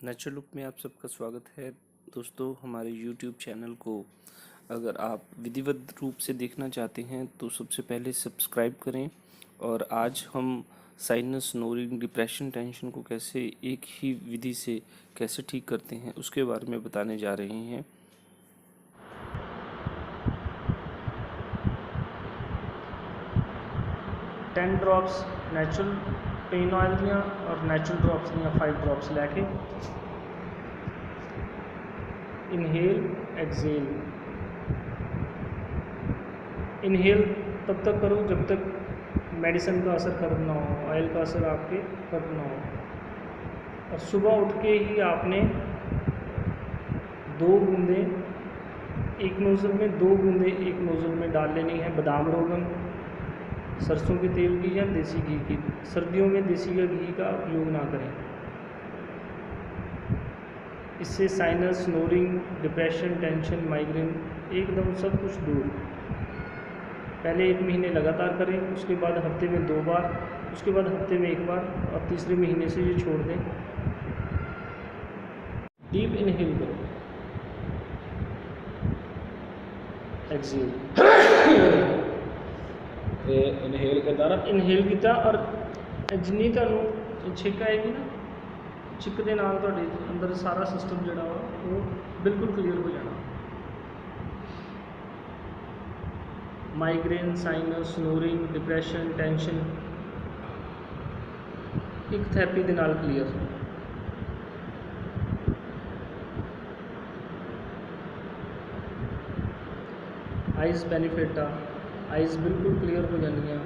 Nature look में आप सबका स्वागत है दोस्तों। हमारे यूट्यूब चैनल को अगर आप विधिवत रूप से देखना चाहते हैं तो सबसे पहले सब्सक्राइब करें। और आज हम साइनस, स्नोरिंग, डिप्रेशन, टेंशन को कैसे एक ही विधि से कैसे ठीक करते हैं उसके बारे में बताने जा रहे हैं। Ten drops natural pen oil दियाँ और नेचुरल ड्रॉप्स दियाँ 5 ड्रॉप्स लैके इनहेल एक्सेल। इनहेल तब तक करो जब तक मेडिसिन का असर खत्म ना हो, ऑयल का असर आपके खत्म ना हो। और सुबह उठ के ही आपने 2 बूंदें एक नोज़ल में, 2 बूंदें एक नोज़ल में डाल लेनी है बादाम रोगन, सरसों के तेल की या देसी घी की। सर्दियों में देसी घी का उपयोग ना करें। इससे sinus, snoring, depression, tension, migraine एकदम सब कुछ दूर। पहले 1 महीने लगातार करें, उसके बाद हफ्ते में 2 बार, उसके बाद हफ्ते में 1 बार और तीसरे महीने से ये छोड़ दें। डीप इनहेल करो, एक्सेल। इनहेल करदा ना, इनहेल किया और जिन्नी तुहानू छिक आएगी ना, छिक दे नाल तुहाडे अंदर सारा सिस्टम जिहड़ा वा वो बिल्कुल क्लीयर हो जाना। Migraine, sinus, snoring, depression, tension एक थैरेपी दे नाल क्लीयर। आइज़ बेनीफिट आ, आइज़ बिल्कुल क्लीयर हो जानियां।